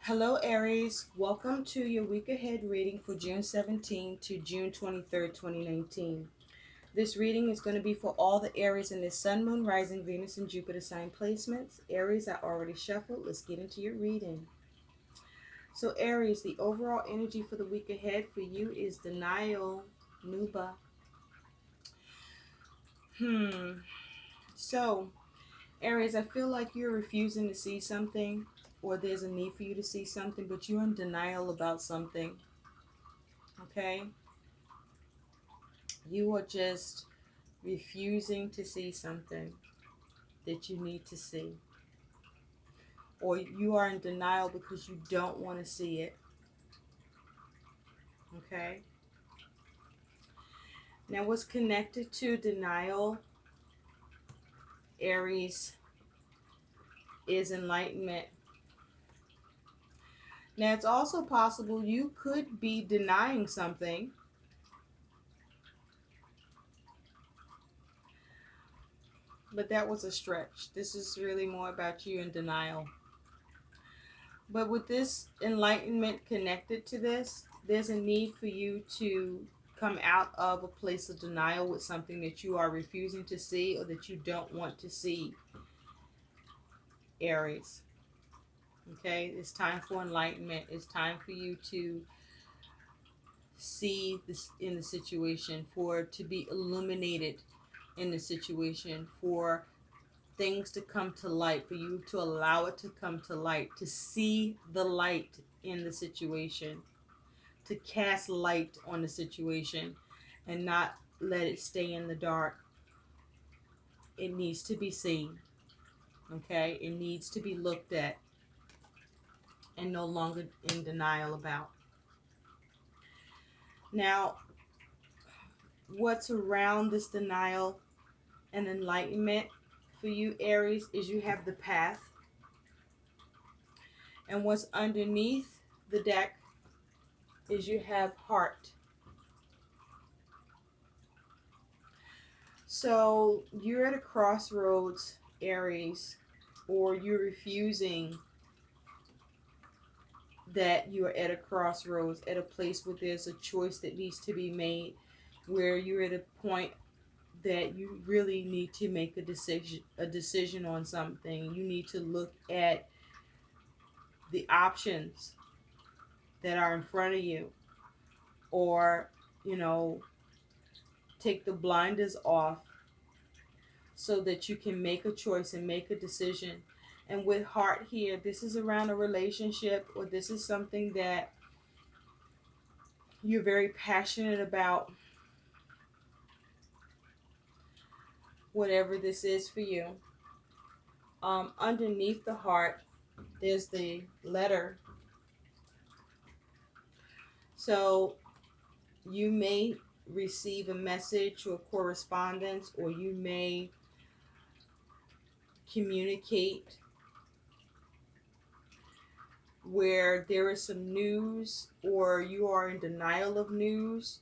Hello, Aries. Welcome to your week ahead reading for June 17th to June 23rd, 2019. This reading is going to be for all the Aries in the Sun, Moon, Rising, Venus, and Jupiter sign placements. Aries, I already shuffled. Let's get into your reading. So, Aries, the overall energy for the week ahead for you is denial, Nuba. So, Aries, I feel like you're refusing to see something, or there's a need for you to see something, but you're in denial about something. Okay? You are just refusing to see something that you need to see. Or you are in denial because you don't want to see it. Okay? Now, what's connected to denial, Aries, is enlightenment. Now, it's also possible you could be denying something, but that was a stretch. This is really more about you in denial. But with this enlightenment connected to this, there's a need for you to come out of a place of denial with something that you are refusing to see or that you don't want to see, Aries. Okay, it's time for enlightenment. It's time for you to see this in the situation, for to be illuminated in the situation, for things to come to light, for you to allow it to come to light, to see the light in the situation, to cast light on the situation and not let it stay in the dark. It needs to be seen. Okay? It needs to be looked at and no longer in denial about. Now, what's around this denial and enlightenment for you, Aries, is you have the path. And what's underneath the deck is you have heart. So you're at a crossroads, Aries, or you're refusing that you are at a crossroads, at a place where there's a choice that needs to be made, where you're at a point that you really need to make a decision on something. You need to look at the options that are in front of you, or take the blinders off so that you can make a choice and make a decision. And with heart here, this is around a relationship, or this is something that you're very passionate about, whatever this is for you. Underneath the heart, there's the letter. So you may receive a message or correspondence, or you may communicate where there is some news, or you are in denial of news,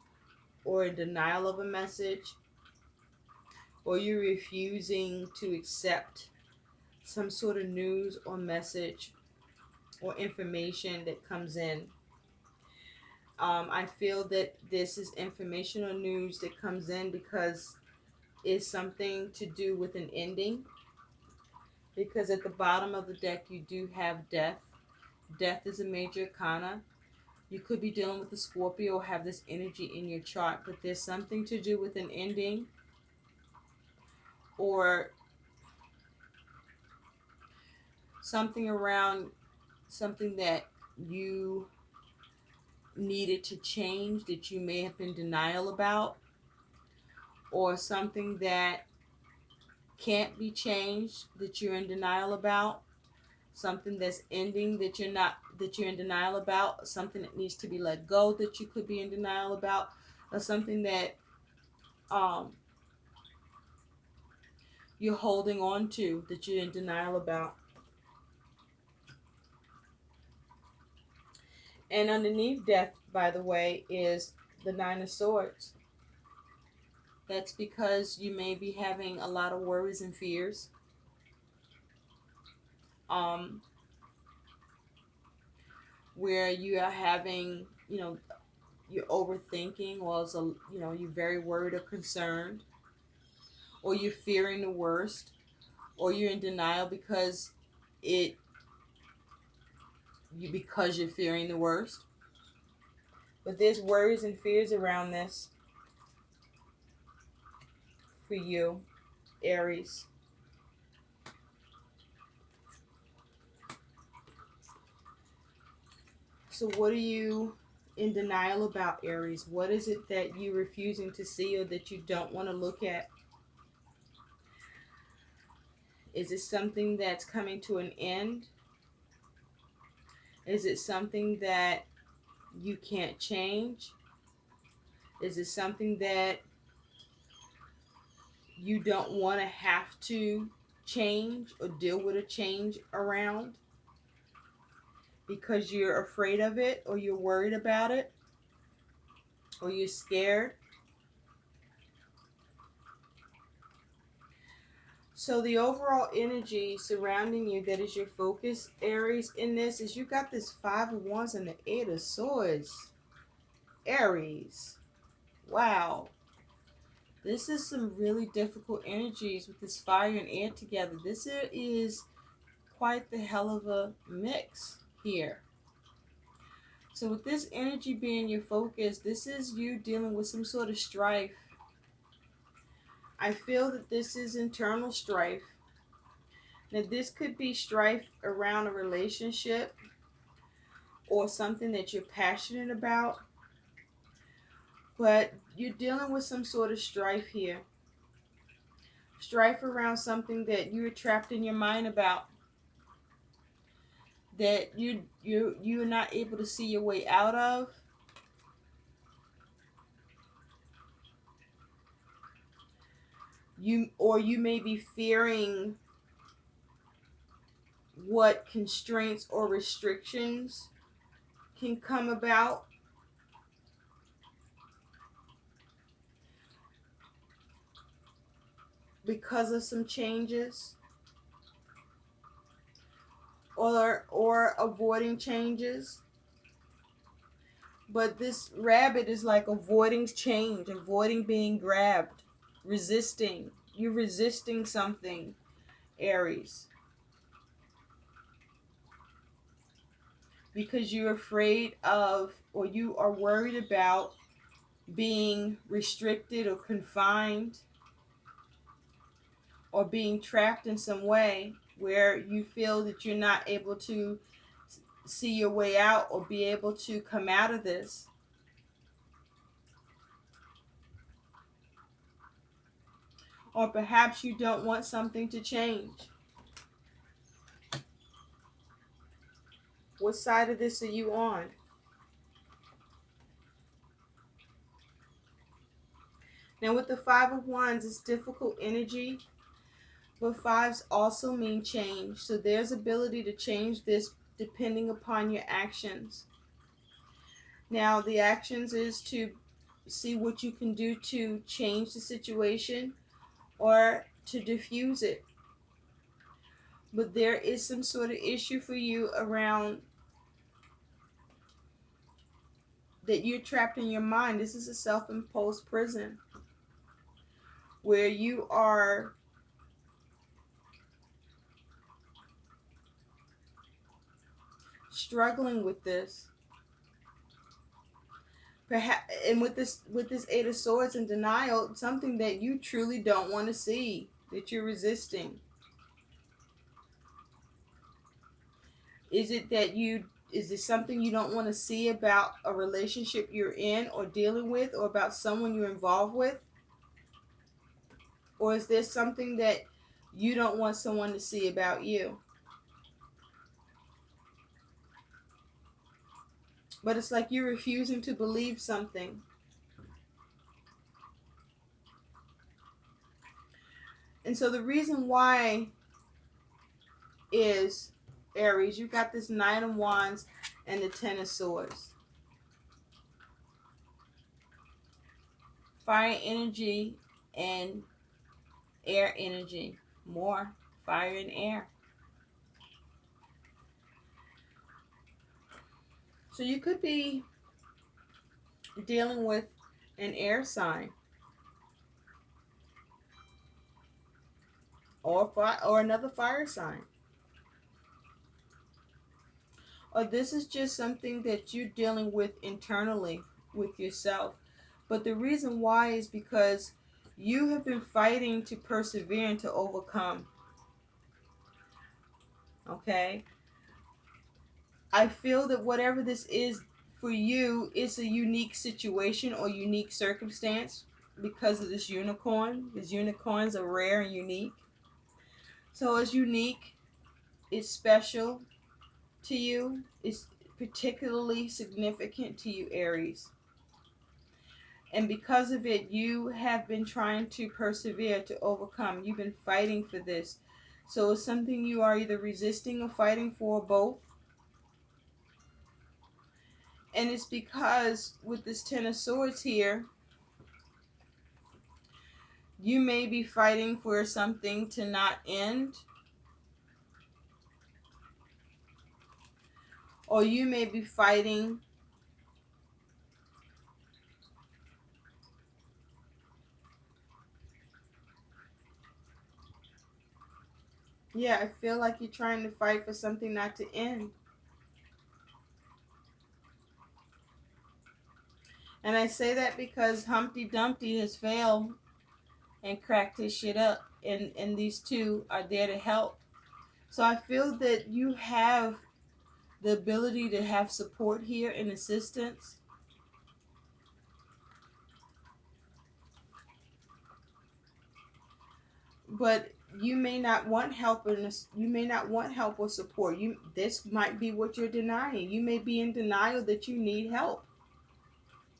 or in denial of a message, or you're refusing to accept some sort of news or message or information that comes in. I feel that this is information or news that comes in because it's something to do with an ending. Because at the bottom of the deck, you do have death. Death is a major arcana. You could be dealing with a Scorpio or have this energy in your chart, but there's something to do with an ending, or something around something that you needed to change that you may have been denial about, or something that can't be changed that you're in denial about, something that's ending that you're in denial about, something that needs to be let go that you could be in denial about, or something that you're holding on to that you're in denial about. And underneath death, by the way, is the Nine of Swords. That's because you may be having a lot of worries and fears. where you are having, you're overthinking, or you're very worried or concerned, or you're fearing the worst, or you're in denial it because you're fearing the worst. But there's worries and fears around this for you, Aries. So what are you in denial about, Aries? What is it that you're refusing to see or that you don't want to look at? Is it something that's coming to an end? Is it something that you can't change? Is it something that you don't want to have to change or deal with a change around because you're afraid of it, or you're worried about it, or you're scared? So the overall energy surrounding you that is your focus, Aries, in this is you got this Five of Wands and the Eight of Swords. Aries. Wow. This is some really difficult energies with this fire and air together. This is quite the hell of a mix here. So with this energy being your focus, this is you dealing with some sort of strife. I feel that this is internal strife. Now this could be strife around a relationship or something that you're passionate about, but you're dealing with some sort of strife here. Strife around something that you're trapped in your mind about, that you're not able to see your way out of. You may be fearing what constraints or restrictions can come about because of some changes, or avoiding changes. But this rabbit is like avoiding change, avoiding being grabbed, resisting. You're resisting something, Aries, because you're afraid of, or you are worried about being restricted or confined or being trapped in some way where you feel that you're not able to see your way out or be able to come out of this. Or perhaps you don't want something to change. What side of this are you on? Now with the Five of Wands, it's difficult energy, but fives also mean change. So there's ability to change this depending upon your actions. Now the actions is to see what you can do to change the situation or to diffuse it. But there is some sort of issue for you around that you're trapped in your mind. This is a self-imposed prison where you are struggling with this. Perhaps, and with this Eight of Swords and denial, something that you truly don't want to see, that you're resisting. Is it something you don't want to see about a relationship you're in or dealing with, or about someone you're involved with? Or is there something that you don't want someone to see about you? But it's like you're refusing to believe something. And so the reason why is, Aries, you got this Nine of Wands and the Ten of Swords. Fire energy and air energy. More fire and air. So you could be dealing with an air sign or another fire sign. Or this is just something that you're dealing with internally with yourself. But the reason why is because you have been fighting to persevere and to overcome. Okay? I feel that whatever this is for you is a unique situation or unique circumstance because of this unicorn. These unicorns are rare and unique. So it's unique, it's special to you, it's particularly significant to you, Aries. And because of it, you have been trying to persevere, to overcome. You've been fighting for this. So it's something you are either resisting or fighting for, both. And it's because with this Ten of Swords here, you may be fighting for something to not end. Or you may be fighting I feel like you're trying to fight for something not to end. And I say that because Humpty Dumpty has failed and cracked his shit up. And these two are there to help. So I feel that you have the ability to have support here and assistance. But you may not want help you may not want help or support. This might be what you're denying. You may be in denial that you need help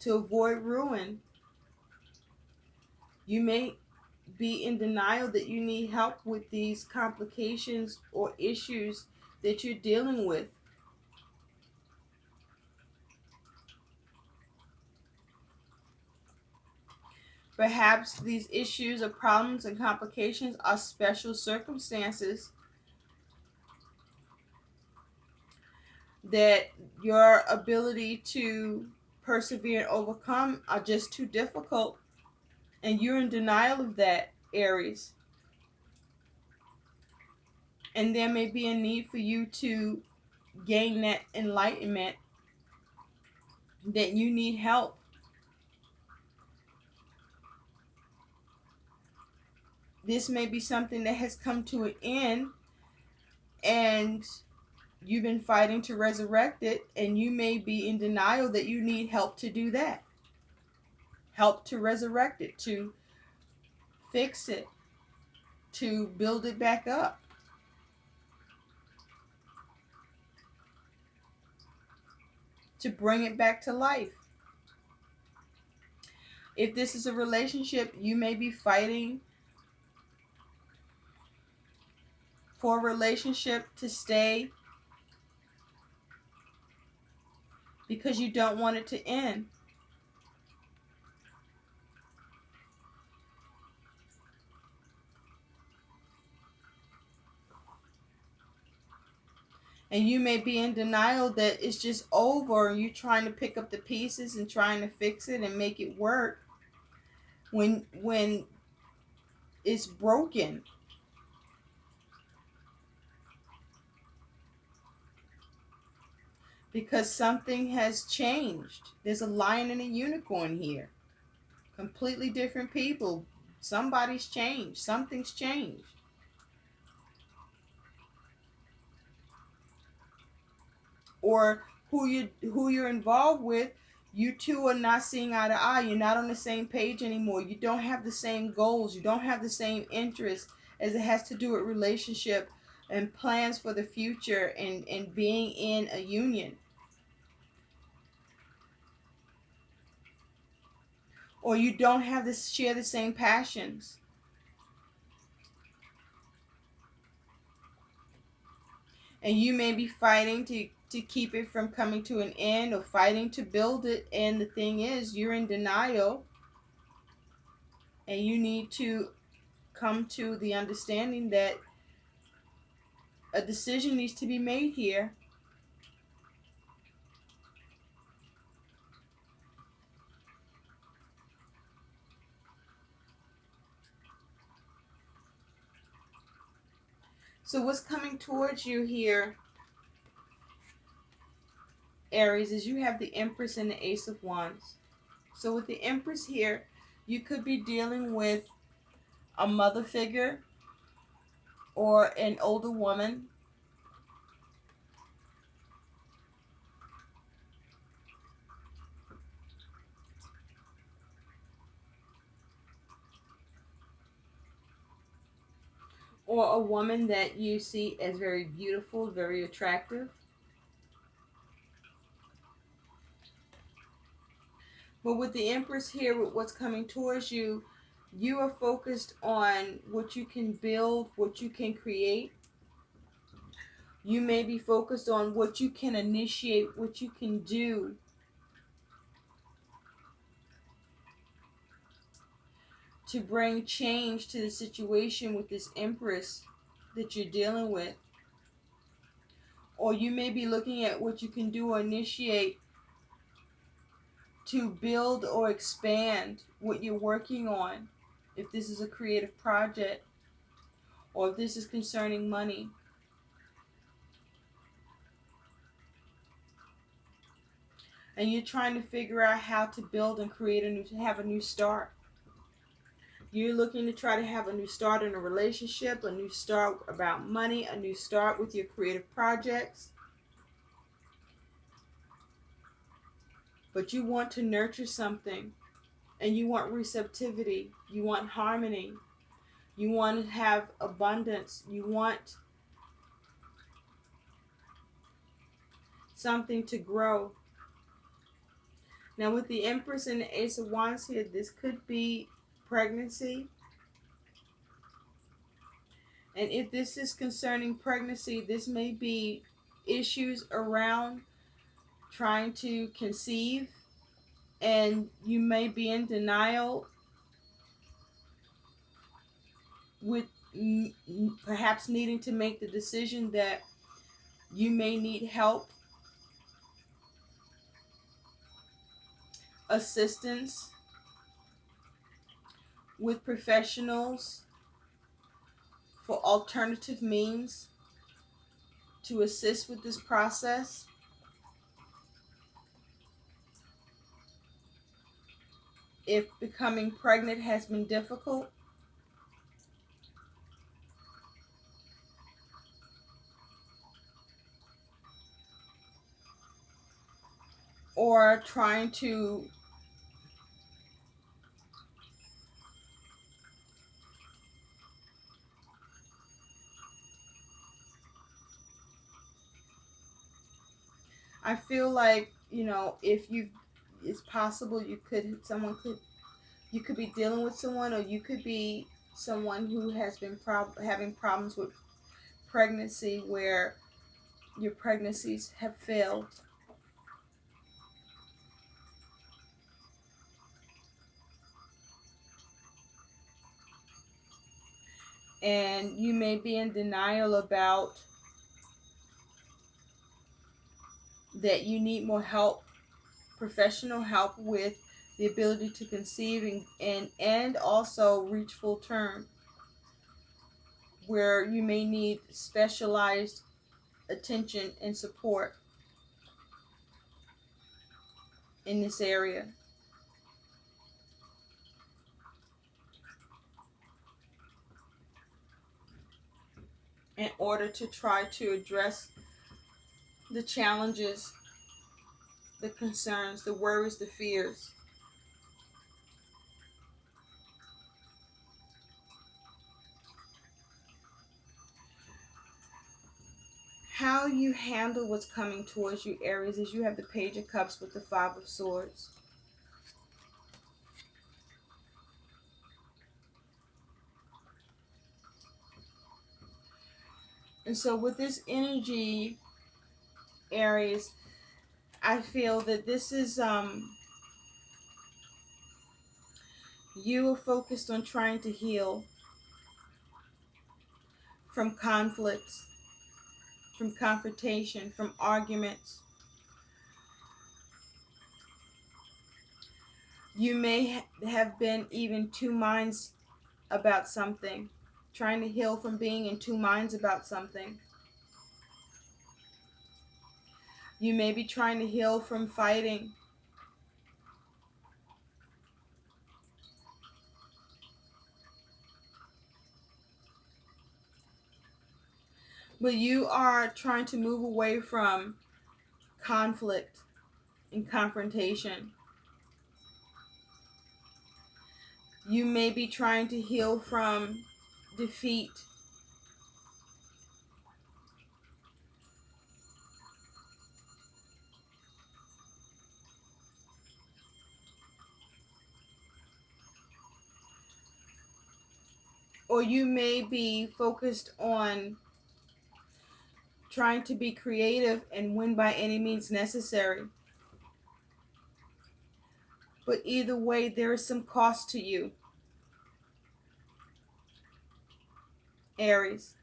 to avoid ruin. You may be in denial that you need help with these complications or issues that you're dealing with. Perhaps these issues or problems and complications are special circumstances that your ability to persevere and overcome are just too difficult, and you're in denial of that, Aries. And there may be a need for you to gain that enlightenment, that you need help. This may be something that has come to an end, and you've been fighting to resurrect it, and you may be in denial that you need help to do that. Help to resurrect it, to fix it, to build it back up. To bring it back to life. If this is a relationship, you may be fighting for a relationship to stay because you don't want it to end. And you may be in denial that it's just over, and you're trying to pick up the pieces and trying to fix it and make it work when it's broken. Because something has changed. There's a lion and a unicorn here. Completely different people. Somebody's changed. Something's changed. Or who you're involved with, you two are not seeing eye to eye. You're not on the same page anymore. You don't have the same goals. You don't have the same interests as it has to do with relationship and plans for the future and being in a union. Or you don't have to share the same passions. And you may be fighting to keep it from coming to an end, or fighting to build it. And the thing is, you're in denial, and you need to come to the understanding that a decision needs to be made here. So what's coming towards you here, Aries, is you have the Empress and the Ace of Wands. So with the Empress here, you could be dealing with a mother figure or an older woman, or a woman that you see as very beautiful, very attractive. But with the Empress here, with what's coming towards you, you are focused on what you can build, what you can create. You may be focused on what you can initiate, what you can do to bring change to the situation with this Empress that you're dealing with. Or you may be looking at what you can do or initiate to build or expand what you're working on. If this is a creative project or if this is concerning money. And you're trying to figure out how to build and create have a new start. You're looking to try to have a new start in a relationship, a new start about money, a new start with your creative projects. But you want to nurture something, and you want receptivity, you want harmony, you want to have abundance, you want something to grow. Now with the Empress and the Ace of Wands here, this could be pregnancy. And if this is concerning pregnancy, this may be issues around trying to conceive, and you may be in denial with perhaps needing to make the decision that you may need help, assistance with professionals for alternative means to assist with this process. If becoming pregnant has been difficult, or trying to I feel like, if you it's possible you could be dealing with someone, or you could be someone who has been having problems with pregnancy, where your pregnancies have failed. And you may be in denial about that you need more help, professional help with the ability to conceive and also reach full term, where you may need specialized attention and support in this area. In order to try to address the challenges, the concerns, the worries, the fears. How you handle what's coming towards you, Aries, is you have the Page of Cups with the Five of Swords. And so with this energy, Aries, I feel that this is you are focused on trying to heal from conflicts, from confrontation, from arguments. You may have been even two minds about something, trying to heal from being in two minds about something. You may be trying to heal from fighting. But you are trying to move away from conflict and confrontation. You may be trying to heal from defeat. Or you may be focused on trying to be creative and win by any means necessary. But either way, there is some cost to you, Aries.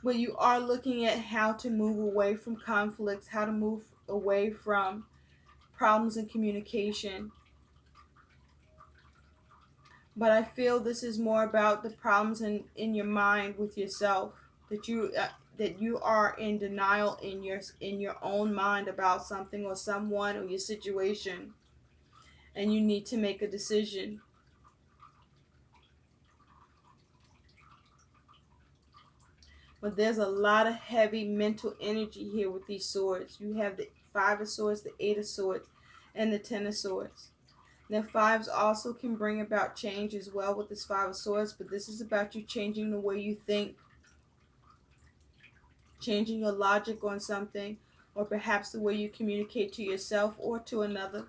But you are looking at how to move away from conflicts, how to move away from problems in communication. But I feel this is more about the problems in your mind with yourself, that you are in denial in your own mind about something or someone or your situation, and you need to make a decision. But there's a lot of heavy mental energy here with these swords. You have the Five of Swords, the Eight of Swords, and the Ten of Swords. Now, fives also can bring about change as well with this Five of Swords, but this is about you changing the way you think, changing your logic on something, or perhaps the way you communicate to yourself or to another.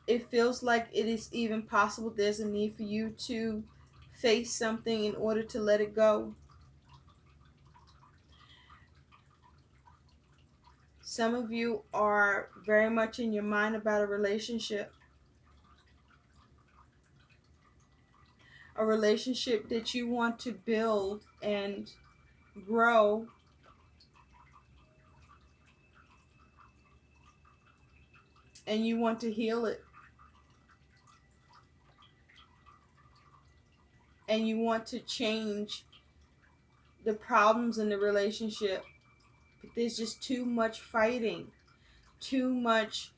It feels like it is even possible there's a need for you to face something in order to let it go. Some of you are very much in your mind about a relationship that you want to build and grow, and you want to heal it, and you want to change the problems in the relationship. But there's just too much fighting, too much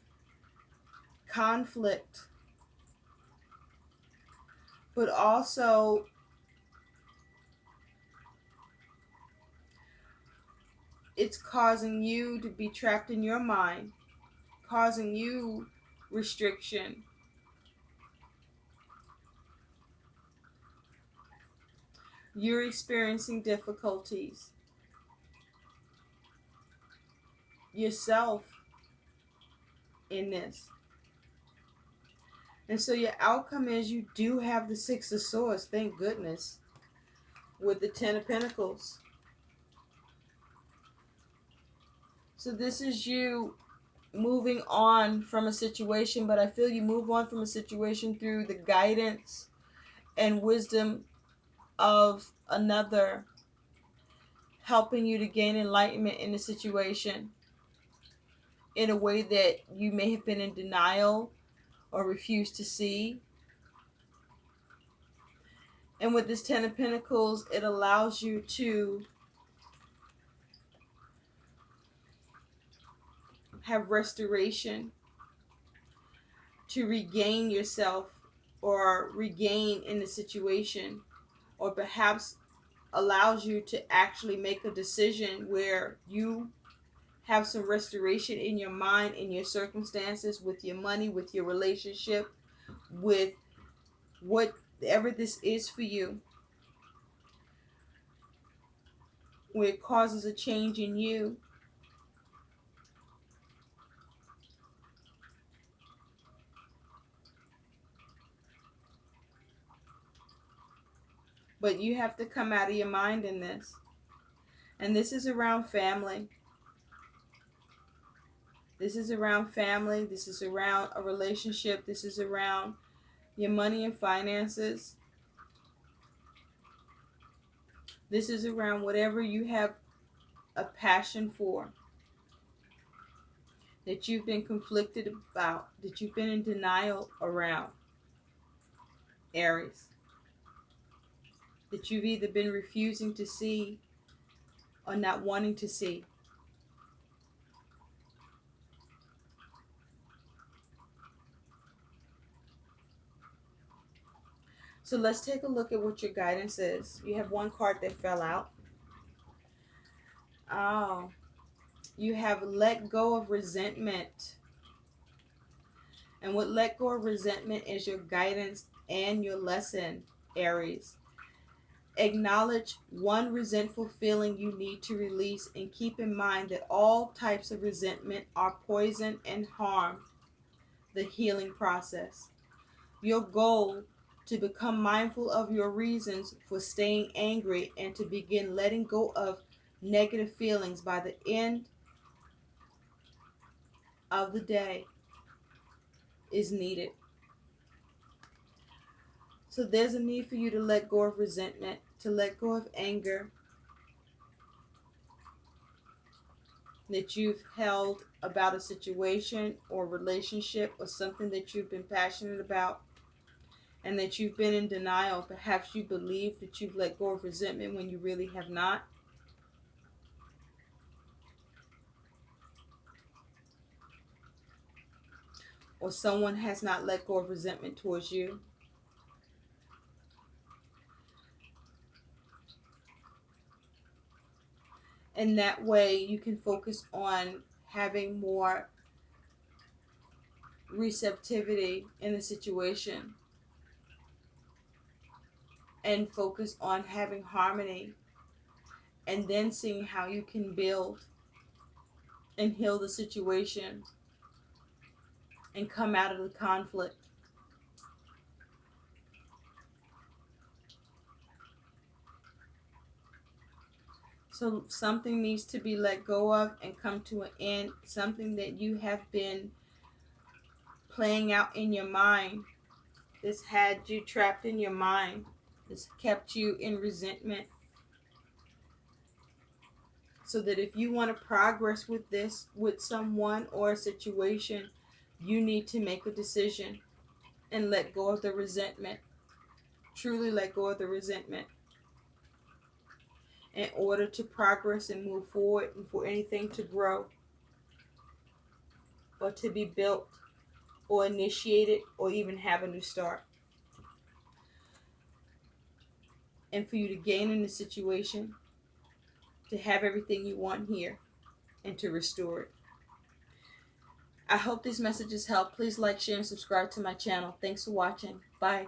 conflict, but also it's causing you to be trapped in your mind, causing you restriction. You're experiencing difficulties yourself in this. And so your outcome is you do have the Six of Swords, thank goodness, with the Ten of Pentacles. So this is you moving on from a situation, but I feel you move on from a situation through the guidance and wisdom of another, helping you to gain enlightenment in the situation in a way that you may have been in denial or refused to see. And with this Ten of Pentacles, it allows you to have restoration, to regain yourself or regain in the situation, or perhaps allows you to actually make a decision where you have some restoration in your mind, in your circumstances, with your money, with your relationship, with whatever this is for you, where it causes a change in you. But you have to come out of your mind in this. And this is around family. This is around family. This is around a relationship. This is around your money and finances. This is around whatever you have a passion for, that you've been conflicted about, that you've been in denial around, Aries, that you've either been refusing to see or not wanting to see. So let's take a look at what your guidance is. You have one card that fell out. Oh, you have let go of resentment. And what let go of resentment is your guidance and your lesson, Aries. Acknowledge one resentful feeling you need to release, and keep in mind that all types of resentment are poison and harm the healing process. Your goal to become mindful of your reasons for staying angry and to begin letting go of negative feelings by the end of the day is needed. So there's a need for you to let go of resentment, to let go of anger that you've held about a situation or relationship or something that you've been passionate about, and that you've been in denial. Perhaps you believe that you've let go of resentment when you really have not. Or someone has not let go of resentment towards you. And that way you can focus on having more receptivity in the situation and focus on having harmony, and then seeing how you can build and heal the situation and come out of the conflict. So something needs to be let go of and come to an end. Something that you have been playing out in your mind. This had you trapped in your mind. This kept you in resentment. So that if you want to progress with this, with someone or a situation, you need to make a decision and let go of the resentment. Truly let go of the resentment in order to progress and move forward, and for anything to grow or to be built or initiated or even have a new start. And for you to gain in the situation, to have everything you want here, and to restore it. I hope these messages help. Please like, share, and subscribe to my channel. Thanks for watching. Bye.